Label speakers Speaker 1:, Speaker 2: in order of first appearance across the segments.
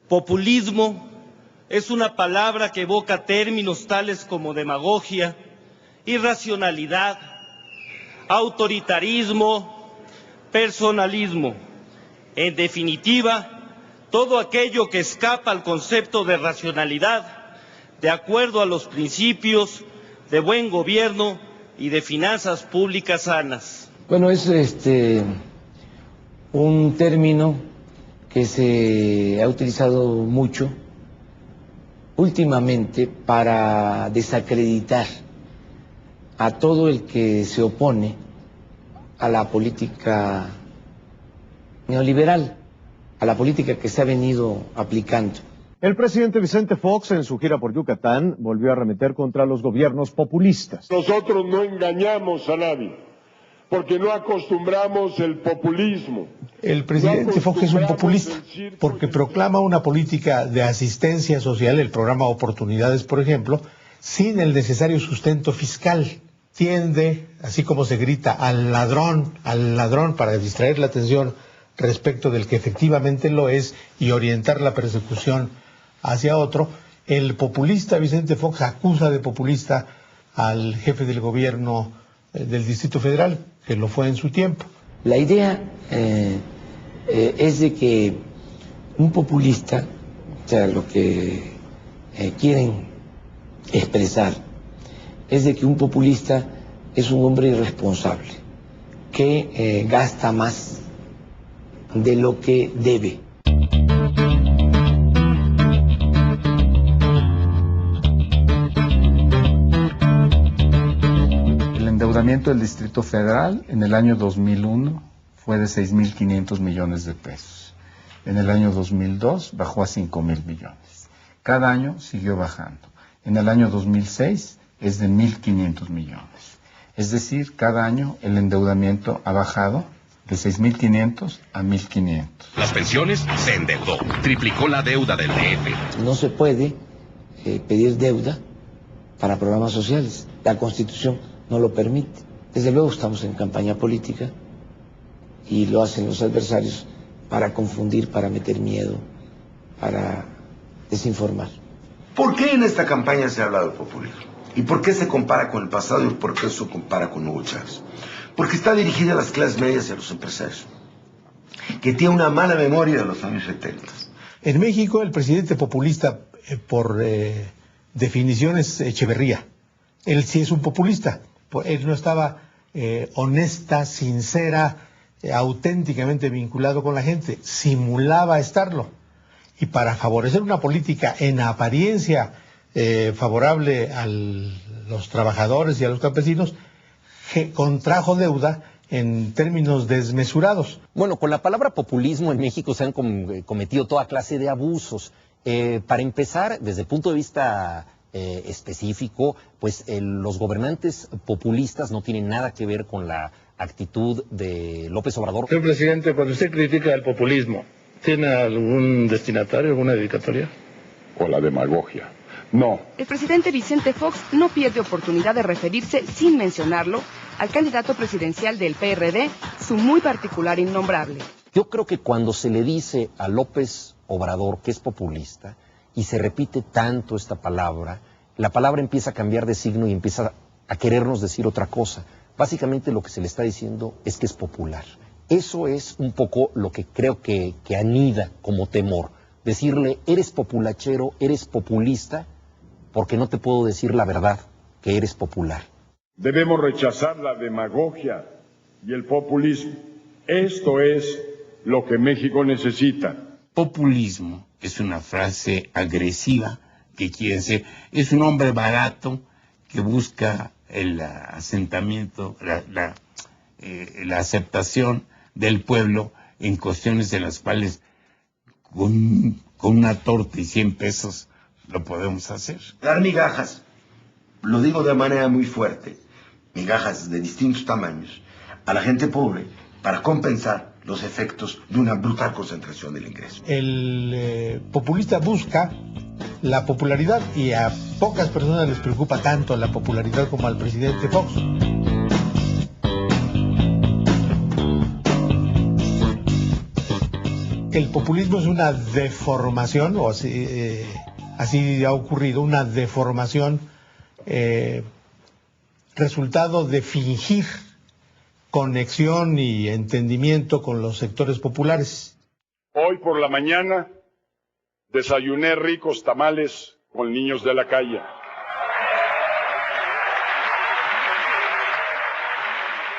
Speaker 1: Populismo es una palabra que evoca términos tales como demagogia, irracionalidad, autoritarismo, personalismo. En definitiva, todo aquello que escapa al concepto de racionalidad, de acuerdo a los principios de buen gobierno y de finanzas públicas sanas.
Speaker 2: Bueno, es un término que se ha utilizado mucho últimamente para desacreditar a todo el que se opone a la política neoliberal, a la política que se ha venido aplicando.
Speaker 3: El presidente Vicente Fox, en su gira por Yucatán, volvió a arremeter contra los gobiernos populistas.
Speaker 4: Nosotros no engañamos a nadie, porque no acostumbramos el populismo.
Speaker 5: El presidente Fox es un populista porque proclama una política de asistencia social, el programa Oportunidades, por ejemplo, sin el necesario sustento fiscal. Tiende, así como se grita, al ladrón para distraer la atención respecto del que efectivamente lo es y orientar la persecución hacia otro. El populista Vicente Fox acusa de populista al jefe del gobierno del Distrito Federal, que lo fue en su tiempo.
Speaker 2: La idea es de que un populista, o sea, lo que quieren expresar, es de que un populista es un hombre irresponsable, que gasta más de lo que debe.
Speaker 6: El endeudamiento del Distrito Federal en el año 2001 fue de 6.500 millones de pesos. En el año 2002 bajó a 5.000 millones. Cada año siguió bajando. En el año 2006 es de 1.500 millones. Es decir, cada año el endeudamiento ha bajado de 6.500 a 1.500.
Speaker 7: Las pensiones se endeudó, triplicó la deuda del DF.
Speaker 2: No se puede pedir deuda para programas sociales. La Constitución no lo permite. Desde luego estamos en campaña política y lo hacen los adversarios para confundir, para meter miedo, para desinformar.
Speaker 8: ¿Por qué en esta campaña se habla del populismo? ¿Y por qué se compara con el pasado y por qué se compara con Hugo Chávez? Porque está dirigida a las clases medias y a los empresarios, que tiene una mala memoria de los años 70.
Speaker 5: En México, el presidente populista, por definición, es Echeverría. Él sí es un populista. Él no estaba honesta, sincera, auténticamente vinculado con la gente. Simulaba estarlo. Y para favorecer una política en apariencia favorable a los trabajadores y a los campesinos, contrajo deuda en términos desmesurados.
Speaker 9: Bueno, con la palabra populismo en México se han cometido toda clase de abusos. Para empezar, desde el punto de vista específico, pues los gobernantes populistas no tienen nada que ver con la actitud de López Obrador.
Speaker 10: Señor presidente, cuando usted critica el populismo, ¿tiene algún destinatario, alguna dedicatoria?
Speaker 4: O la demagogia. No.
Speaker 11: El presidente Vicente Fox no pierde oportunidad de referirse, sin mencionarlo, al candidato presidencial del PRD, su muy particular innombrable.
Speaker 9: Yo creo que cuando se le dice a López Obrador que es populista, y se repite tanto esta palabra, la palabra empieza a cambiar de signo y empieza a querernos decir otra cosa. Básicamente lo que se le está diciendo es que es popular. Eso es un poco lo que creo que anida como temor. Decirle, eres populachero, eres populista, porque no te puedo decir la verdad, que eres popular.
Speaker 4: Debemos rechazar la demagogia y el populismo. Esto es lo que México necesita.
Speaker 12: Populismo es una frase agresiva que quiere decir, es un hombre barato que busca el asentamiento, la aceptación del pueblo en cuestiones en las cuales con una torta y 100 pesos lo podemos hacer.
Speaker 8: Dar migajas, lo digo de manera muy fuerte, migajas de distintos tamaños, a la gente pobre para compensar los efectos de una brutal concentración del ingreso.
Speaker 5: El populista busca la popularidad y a pocas personas les preocupa tanto la popularidad como al presidente Fox. El populismo es una deformación, o así ha ocurrido, una deformación resultado de fingir conexión y entendimiento con los sectores populares.
Speaker 4: Hoy por la mañana desayuné ricos tamales con niños de la calle.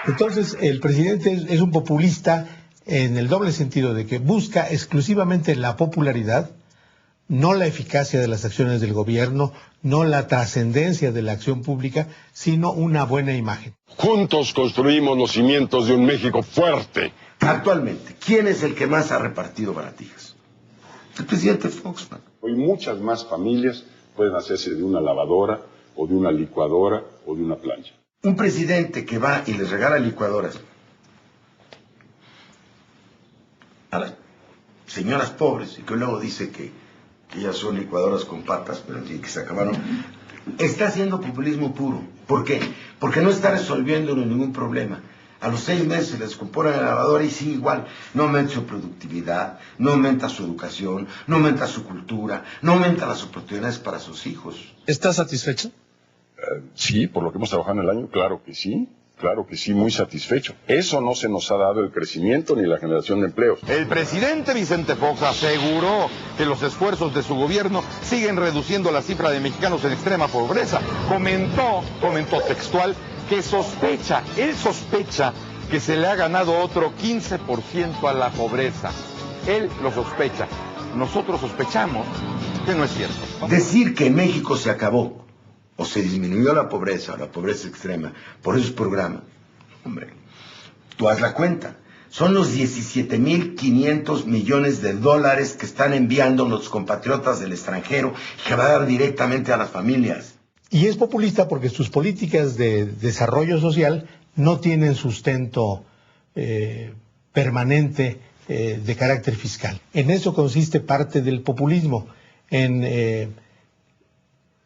Speaker 5: Entonces, el presidente es un populista en el doble sentido de que busca exclusivamente la popularidad, no la eficacia de las acciones del gobierno, no la trascendencia de la acción pública, sino una buena imagen.
Speaker 4: Juntos construimos los cimientos de un México fuerte.
Speaker 8: Actualmente, ¿quién es el que más ha repartido baratijas? El presidente Fox.
Speaker 4: Hoy muchas más familias pueden hacerse de una lavadora, o de una licuadora, o de una plancha.
Speaker 8: Un presidente que va y les regala licuadoras a las señoras pobres y que luego dice que ellas son licuadoras con patas, pero que se acabaron, está haciendo populismo puro. ¿Por qué? Porque no está resolviendo ningún problema. A los 6 meses les compone la lavadora y sigue igual. No aumenta su productividad, no aumenta su educación, no aumenta su cultura, no aumenta las oportunidades para sus hijos.
Speaker 13: ¿Estás satisfecho?
Speaker 4: Sí, por lo que hemos trabajado en el año, claro que sí, muy satisfecho. Eso no se nos ha dado el crecimiento ni la generación de empleos.
Speaker 14: El presidente Vicente Fox aseguró que los esfuerzos de su gobierno siguen reduciendo la cifra de mexicanos en extrema pobreza. Comentó textual que él sospecha que se le ha ganado otro 15% a la pobreza. Él lo sospecha. Nosotros sospechamos que no es cierto.
Speaker 8: Decir que en México se acabó o se disminuyó la pobreza extrema por esos programas, hombre, tú haz la cuenta. Son los 17.500 millones de dólares que están enviando los compatriotas del extranjero y que va a dar directamente a las familias.
Speaker 5: Y es populista porque sus políticas de desarrollo social no tienen sustento permanente de carácter fiscal. En eso consiste parte del populismo, en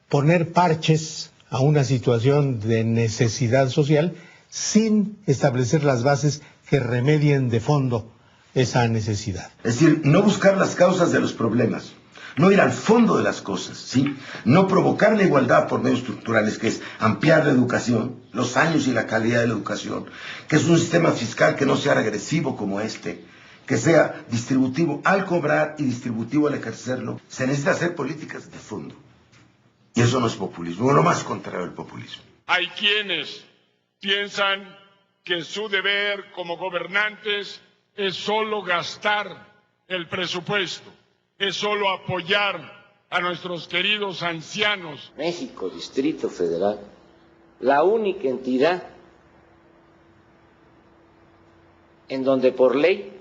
Speaker 5: poner parches a una situación de necesidad social sin establecer las bases que remedien de fondo esa necesidad.
Speaker 8: Es decir, no buscar las causas de los problemas, no ir al fondo de las cosas, ¿sí? No provocar la igualdad por medios estructurales, que es ampliar la educación, los años y la calidad de la educación, que es un sistema fiscal que no sea regresivo como este, que sea distributivo al cobrar y distributivo al ejercerlo. Se necesita hacer políticas de fondo. Y eso no es populismo, es lo más contrario al populismo.
Speaker 4: Hay quienes piensan que su deber como gobernantes es solo gastar el presupuesto, es solo apoyar a nuestros queridos ancianos.
Speaker 15: México, Distrito Federal, la única entidad en donde por ley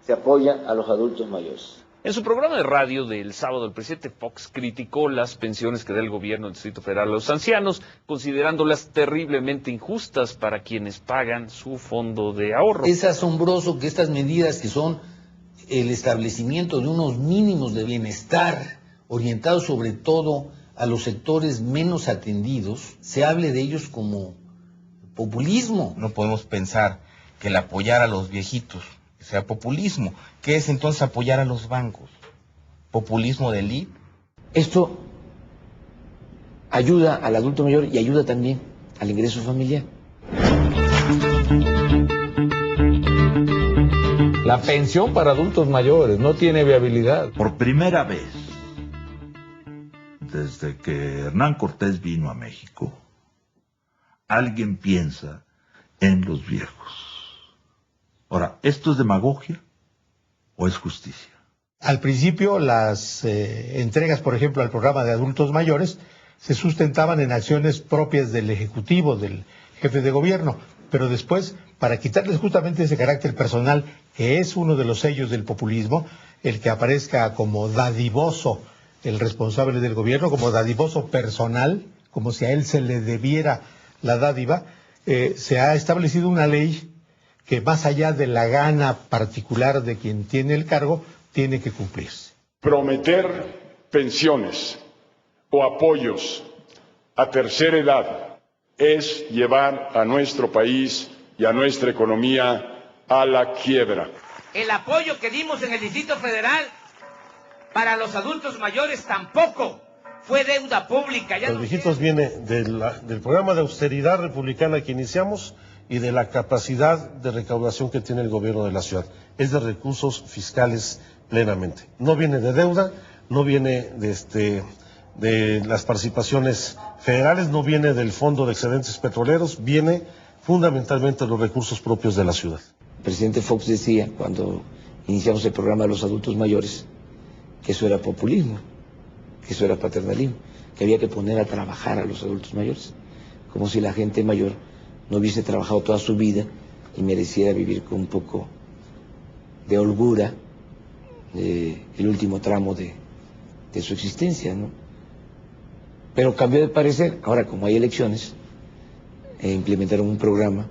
Speaker 15: se apoya a los adultos mayores.
Speaker 16: En su programa de radio del sábado, el presidente Fox criticó las pensiones que da el gobierno del Distrito Federal a los ancianos, considerándolas terriblemente injustas para quienes pagan su fondo de ahorro.
Speaker 17: Es asombroso que estas medidas, que son el establecimiento de unos mínimos de bienestar orientados sobre todo a los sectores menos atendidos, se hable de ellos como populismo.
Speaker 18: No podemos pensar que el apoyar a los viejitos sea populismo. ¿Qué es entonces apoyar a los bancos? ¿Populismo de élite?
Speaker 2: Esto ayuda al adulto mayor y ayuda también al ingreso familiar.
Speaker 19: La pensión para adultos mayores no tiene viabilidad.
Speaker 20: Por primera vez, desde que Hernán Cortés vino a México, alguien piensa en los viejos. Ahora, ¿esto es demagogia o es justicia?
Speaker 5: Al principio, las entregas, por ejemplo, al programa de adultos mayores, se sustentaban en acciones propias del Ejecutivo, del jefe de gobierno, pero después, para quitarles justamente ese carácter personal, que es uno de los sellos del populismo, el que aparezca como dadivoso el responsable del gobierno, como dadivoso personal, como si a él se le debiera la dádiva, se ha establecido una ley que más allá de la gana particular de quien tiene el cargo, tiene que cumplirse.
Speaker 4: Prometer pensiones o apoyos a tercera edad es llevar a nuestro país y a nuestra economía a la quiebra.
Speaker 13: El apoyo que dimos en el Distrito Federal para los adultos mayores tampoco fue deuda pública.
Speaker 21: Los viejitos viene del programa de austeridad republicana que iniciamos y de la capacidad de recaudación que tiene el gobierno de la ciudad. Es de recursos fiscales plenamente. No viene de deuda, no viene de las participaciones federales, no viene del Fondo de Excedentes Petroleros, viene fundamentalmente de los recursos propios de la ciudad.
Speaker 2: El presidente Fox decía, cuando iniciamos el programa de los adultos mayores, que eso era populismo, que eso era paternalismo, que había que poner a trabajar a los adultos mayores, como si la gente mayor no hubiese trabajado toda su vida y mereciera vivir con un poco de holgura el último tramo de su existencia, ¿no? Pero cambió de parecer. Ahora, como hay elecciones, implementaron un programa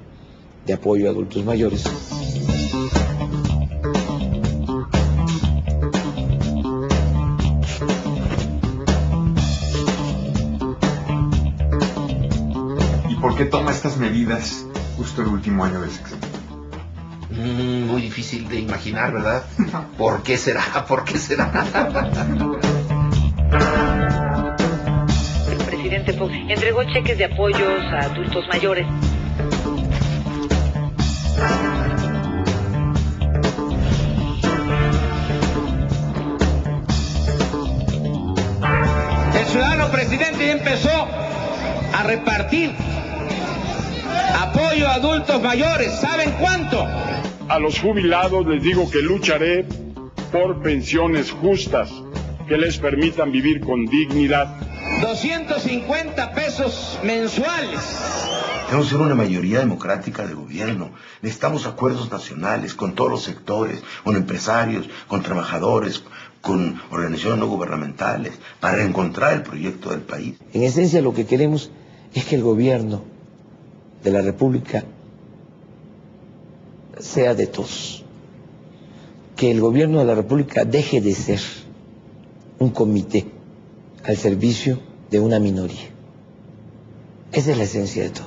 Speaker 2: de apoyo a adultos mayores.
Speaker 22: ¿Y por qué toma estas medidas justo el último año del sexenio?
Speaker 9: Muy difícil de imaginar, ¿verdad? ¿Por qué será? ¿Por qué será?
Speaker 23: El presidente Fox entregó cheques de apoyos a adultos mayores.
Speaker 13: El ciudadano presidente ya empezó a repartir apoyo a adultos mayores. ¿Saben cuánto?
Speaker 4: A los jubilados les digo que lucharé por pensiones justas que les permitan vivir con dignidad.
Speaker 13: 250 pesos mensuales.
Speaker 8: Tenemos que ser una mayoría democrática de gobierno. Necesitamos acuerdos nacionales con todos los sectores, con empresarios, con trabajadores, con organizaciones no gubernamentales, para reencontrar el proyecto del país.
Speaker 2: En esencia, lo que queremos es que el gobierno de la República sea de todos. Que el gobierno de la República deje de ser un comité al servicio de una minoría. Esa es la esencia de todo.